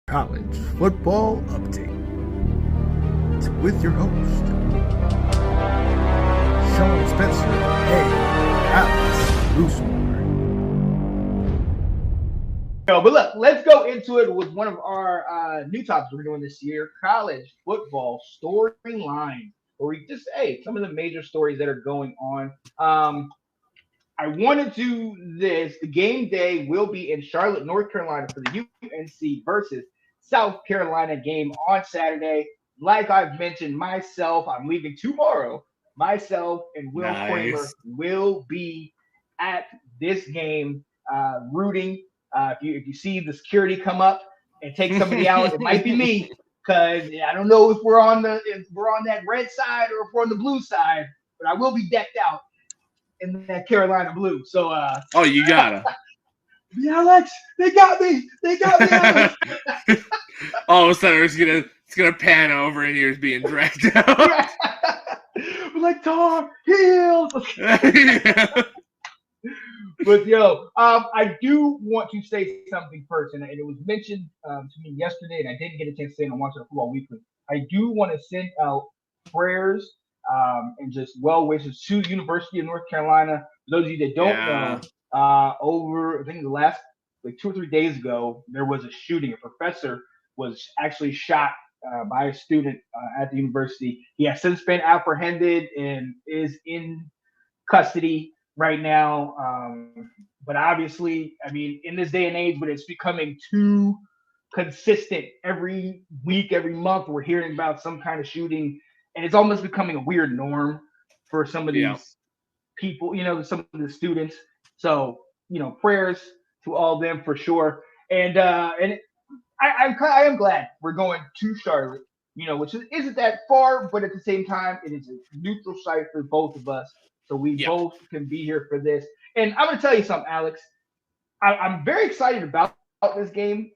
College Football Update with your host, Sean Spencer and Alex Loosemore. But look, let's go into it with one of our new topics we're doing this year, college football storyline, where we just, some of the major stories that are going on. I wanted to this. The game day will be in Charlotte, North Carolina for the UNC versus South Carolina game on Saturday. Like I've mentioned myself, I'm leaving tomorrow. Myself and Will Kramer will be at this game rooting. If you see the security come up and take somebody out, it might be me because I don't know if we're on that red side or if we're on the blue side, but I will be decked out in that Carolina blue. So you gotta. Alex, they got me, Alex. All of a sudden it's gonna pan over and you're being dragged out. We're like Tar Heels. But I do want to say something first, and it was mentioned to me yesterday, and I didn't get a chance to say it on Watching Football Weekly. I do want to send out prayers and just well wishes to University of North Carolina. For those of you that don't know, over I think the last 2 or 3 days ago, there was a shooting. A professor was actually shot by a student at the university. He has since been apprehended and is in custody right now. But obviously, I mean, in this day and age, when it's becoming too consistent every week, every month, we're hearing about some kind of shooting, and it's almost becoming a weird norm for some of these people, some of the students. So, prayers to all of them for sure. And I am glad we're going to Charlotte, which isn't that far, but at the same time, it is a neutral site for both of us. So we both can be here for this. And I'm going to tell you something, Alex. I'm very excited about this game.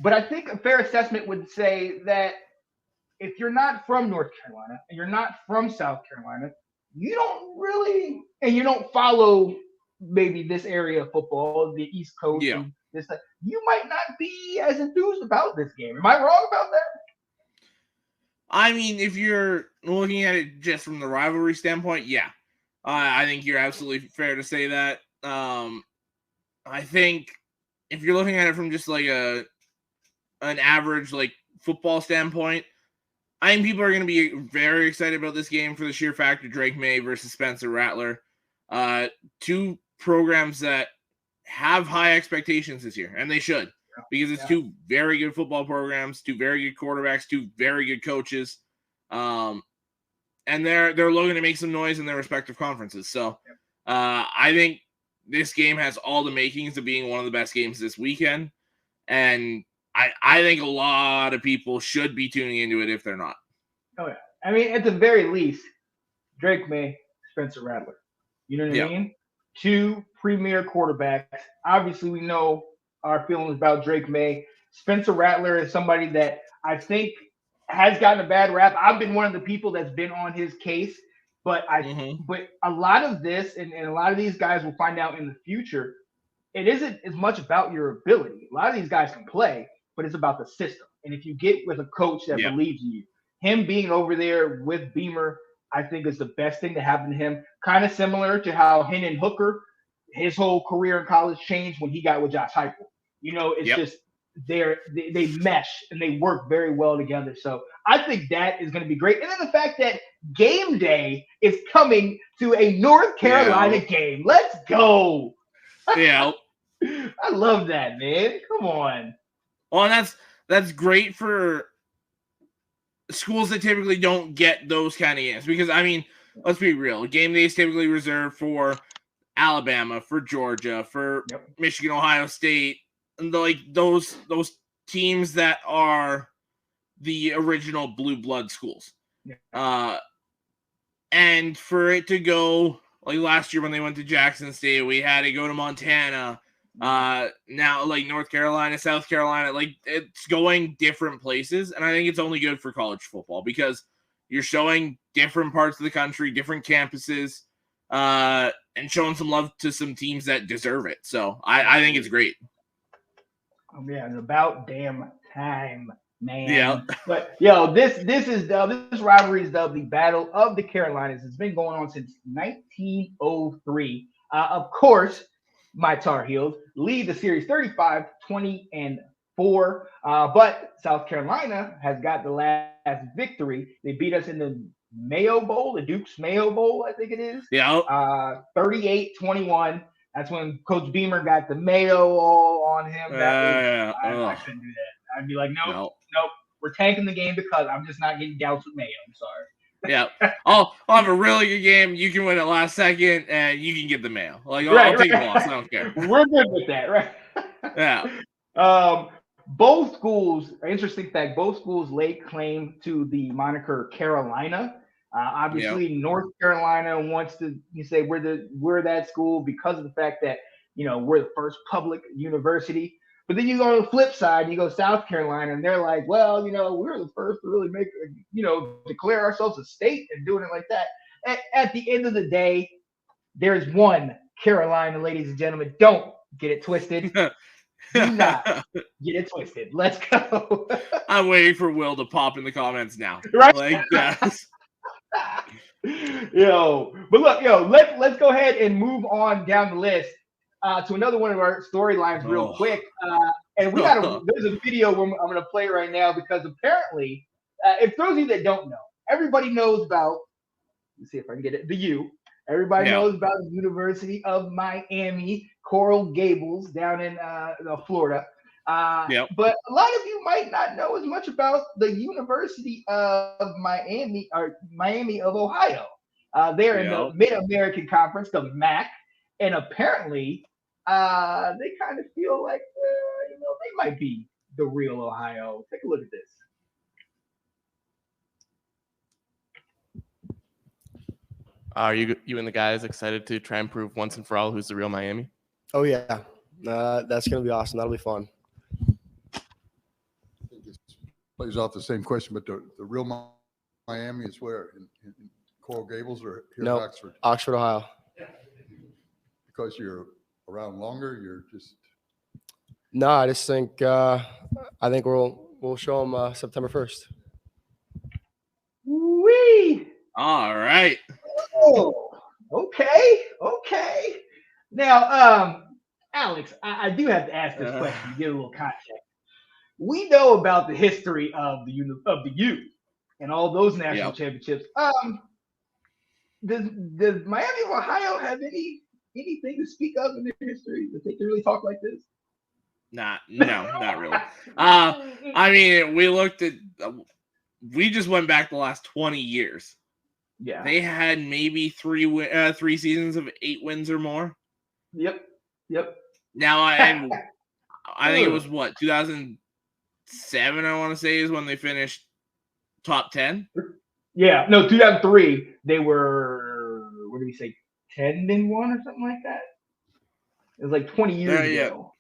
But I think a fair assessment would say that if you're not from North Carolina and you're not from South Carolina, you don't really, and you don't follow maybe this area of football, the East Coast, and this, you might not be as enthused about this game. Am I wrong about that? I mean, if you're looking at it just from the rivalry standpoint, I think you're absolutely fair to say that. I think if you're looking at it from just like an average like football standpoint, I think people are going to be very excited about this game for the sheer fact of Drake May versus Spencer Rattler. Two programs that have high expectations this year, and they should, because it's two very good football programs, two very good quarterbacks, two very good coaches. And they're looking to make some noise in their respective conferences. So I think this game has all the makings of being one of the best games this weekend. And I think a lot of people should be tuning into it if they're not. Oh, yeah. I mean, at the very least, Drake May, Spencer Rattler. You know what I mean? Two premier quarterbacks. Obviously, we know our feelings about Drake May. Spencer Rattler is somebody that I think has gotten a bad rap. I've been one of the people that's been on his case, but but a lot of this and a lot of these guys will find out in the future, it isn't as much about your ability. A lot of these guys can play, but it's about the system. And if you get with a coach that believes in you, him being over there with Beamer, I think is the best thing to happen to him. Kind of similar to how Hendon Hooker, his whole career in college changed when he got with Josh Heupel. It's just they mesh and they work very well together. So I think that is going to be great. And then the fact that game day is coming to a North Carolina game. Let's go. Yeah. I love that, man. Come on. Well, and that's great for schools that typically don't get those kind of games. Because, I mean, let's be real. Game day is typically reserved for Alabama, for Georgia, for Michigan, Ohio State, and those teams that are the original blue blood schools. And for it to go like last year when they went to Jackson State, we had to go to Montana. Now like North Carolina, South Carolina, like it's going different places, and I think it's only good for college football because you're showing different parts of the country, different campuses, and showing some love to some teams that deserve it. So I think it's great. Oh yeah, it's about damn time, Yeah. man. But yo, this rivalry is dubbed the Battle of the Carolinas. It's been going on since 1903. Of course, my Tar Heels lead the series 35, 20, and 4. But South Carolina has got the last victory. They beat us in the Mayo Bowl, the Duke's Mayo Bowl, I think it is. Yeah. 38-21. That's when Coach Beamer got the mayo all on him. I couldn't do that. I'd be like, nope, No. nope. We're tanking the game because I'm just not getting doused with mayo. I'm sorry. Yeah. I'll have a really good game. You can win it last second, and you can get the mail. Like, I'll take the loss. I don't care. We're good with that, right? Yeah. Both schools, interesting fact, both schools laid claim to the moniker Carolina. Obviously, North Carolina wants to say we're that school because of the fact that we're the first public university. But then you go on the flip side, you go South Carolina, and they're like, well, we're the first to really make declare ourselves a state and doing it like that. At the end of the day, there's one Carolina, ladies and gentlemen. Don't get it twisted. Do not get it twisted. Let's go. I'm waiting for Will to pop in the comments now. Right? Like that. But look, let's go ahead and move on down the list to another one of our storylines real quick. And there's a video I'm going to play right now because apparently, if those of you that don't know, everybody knows about. Let's see if I can get it. The U. Everybody knows about the University of Miami, Coral Gables down in Florida. But a lot of you might not know as much about the University of Miami or Miami of Ohio. They're in the Mid-American Conference, the MAC, and apparently they kind of feel like they might be the real Ohio. Take a look at this. Are you and the guys excited to try and prove once and for all who's the real Miami? Oh, yeah. That's going to be awesome. That'll be fun. I think this plays off the same question, but the real Miami is where? In Coral Gables or here in Oxford? Oxford, Ohio. Because you're around longer, you're just... No, I just think we'll show them September 1st. Wee! All right. Oh, okay. Now, Alex, I do have to ask this question to get a little context. We know about the history of the U and all those national championships. Does Miami of Ohio have anything to speak of in their history that they can really talk like this? No, not really. I mean, we just went back the last 20 years. Yeah. They had maybe 3 seasons of 8 wins or more. Yep. Now, I think it was 2007, I want to say, is when they finished top 10. Yeah. No, 2003, they were, what did we say, 10-1 or something like that? It was like 20 years ago.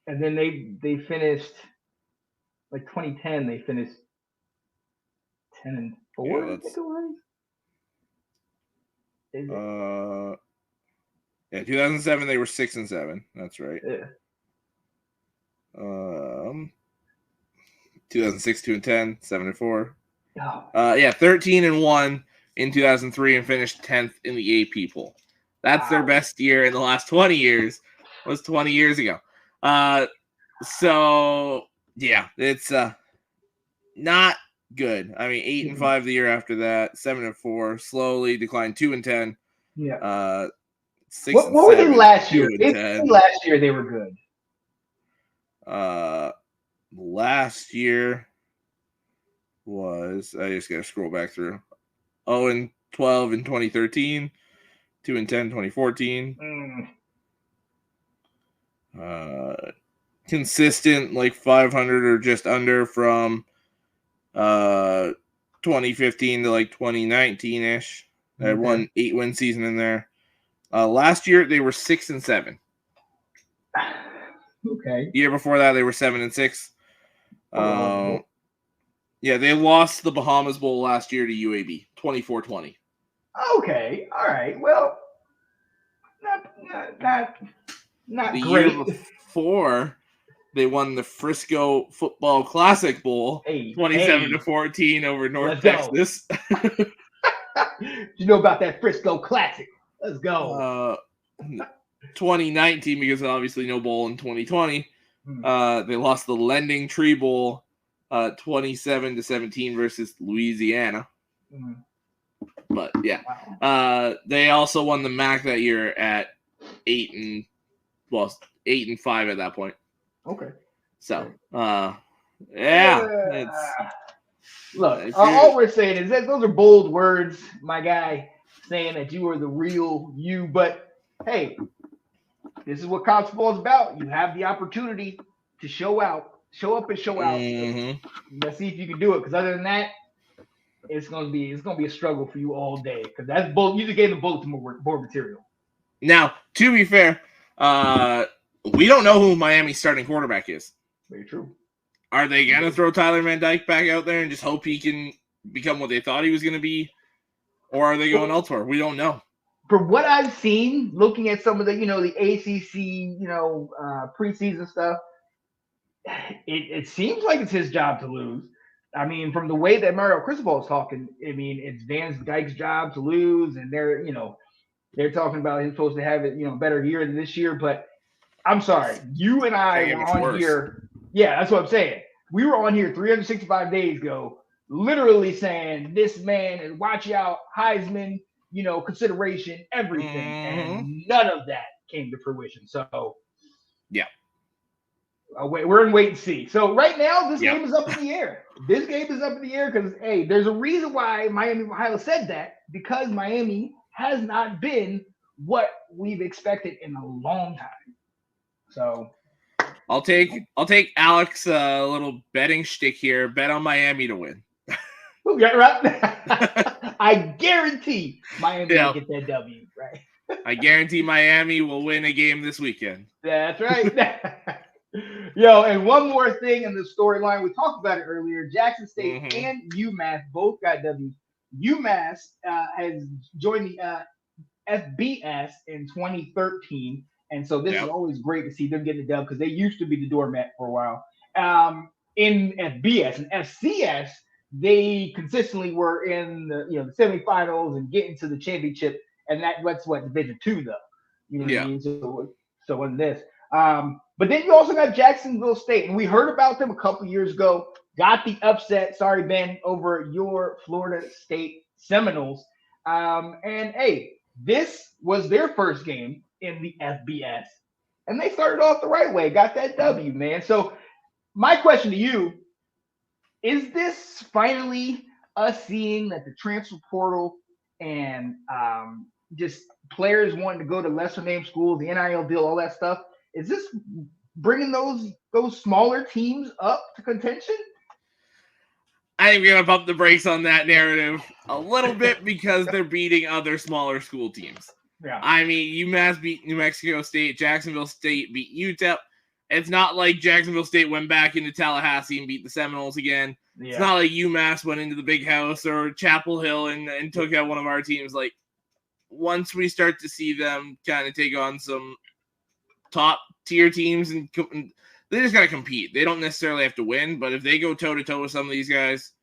And then they finished, like 2010, they finished 10-4, I think it was. 2007 they were 6-7. That's right. Yeah. 2006 2-10, 7-4. Oh. 13-1 in 2003 and finished 10th in the AP poll. That's their best year in the last 20 years. Was 20 years ago. So yeah, it's not good. I mean, 8-5 the year after that, 7-4, slowly declined 2-10. Yeah. 6 what were they last year? Last year they were good. Last year was, I just gotta scroll back through. 0-12 in 2013, 2-10 2014. Consistent like 500 or just under from 2015 to like 2019-ish. They had one 8-win season in there. Last year they were 6-7. Okay. The year before that they were 7-6. Yeah, they lost the Bahamas Bowl last year to UAB, 24-20. Okay, all right. Well, not the great. year before They won the Frisco Football Classic Bowl, Hey, 27-14 over North Let's go. Texas. You know about that Frisco Classic? Let's go. 2019, because obviously no bowl in 2020. Hmm. They lost the Lending Tree Bowl, 27-17 versus Louisiana. Hmm. But yeah, Wow. they also won the MAC that year at 8-5 at that point. Okay. So, it's Look, if all we're saying is that those are bold words, my guy, saying that you are the real you. But hey, this is what college football is about. You have the opportunity to show up and show out. Mhm. Let's see if you can do it. Because other than that, it's gonna be a struggle for you all day. Because that's you just gave the bulletin board material. Now, to be fair, we don't know who Miami's starting quarterback is. Very true. Are they going to throw Tyler Van Dyke back out there and just hope he can become what they thought he was going to be? Or are they going elsewhere? We don't know. From what I've seen, looking at some of the, the ACC, preseason stuff, it seems like it's his job to lose. I mean, from the way that Mario Cristobal is talking, I mean, it's Van Dyke's job to lose, and they're talking about he's supposed to have it, better year than this year. But I'm sorry, you and I were on here. Yeah, that's what I'm saying. We were on here 365 days ago, literally saying this man is watch out, Heisman, consideration, everything, and none of that came to fruition. So, yeah, we're in wait and see. So right now, this game is up in the air. This game is up in the air because hey, there's a reason why Miami of Ohio said that, because Miami has not been what we've expected in a long time. So. I'll take Alex a little betting shtick here. Bet on Miami to win. Yeah, right. I guarantee Miami will get that W, right? I guarantee Miami will win a game this weekend. That's right. Yo, and one more thing in the storyline. We talked about it earlier. Jackson State and UMass both got W's. UMass has joined the FBS in 2013. And so this is always great to see them getting the dub because they used to be the doormat for a while. In FBS and FCS, they consistently were in the semifinals and getting to the championship, and that's what Division II though. You know what I mean? So in this, but then you also got Jacksonville State, and we heard about them a couple years ago. Got the upset, sorry Ben, over your Florida State Seminoles. And hey, this was their first game in the FBS, and they started off the right way, got that W, man. So my question to you, is this finally us seeing that the transfer portal and just players wanting to go to lesser name schools, the NIL deal, all that stuff, is this bringing those smaller teams up to contention? I think we're going to pump the brakes on that narrative a little bit because they're beating other smaller school teams. Yeah. I mean, UMass beat New Mexico State. Jacksonville State beat UTEP. It's not like Jacksonville State went back into Tallahassee and beat the Seminoles again. Yeah. It's not like UMass went into the Big House or Chapel Hill and took out one of our teams. Like, once we start to see them kind of take on some top-tier teams, and they just got to compete. They don't necessarily have to win, but if they go toe-to-toe with some of these guys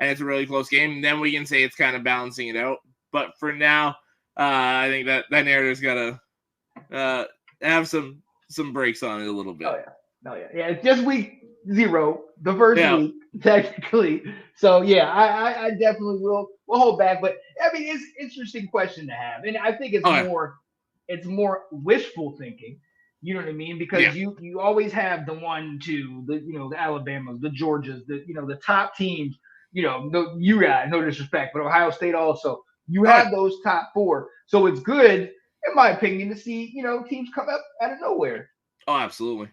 and it's a really close game, then we can say it's kind of balancing it out. But for now, I think that narrative's got to have some brakes on it a little bit. Oh yeah. It's just week 0, the first week technically. So yeah, I definitely will hold back. But I mean, it's an interesting question to have, and I think it's more wishful thinking. You know what I mean? Because you always have the 1, 2, the Alabamas, the Georgias, the top teams. You got no disrespect, but Ohio State also. You have those top 4. So it's good, in my opinion, to see, teams come up out of nowhere. Oh, absolutely.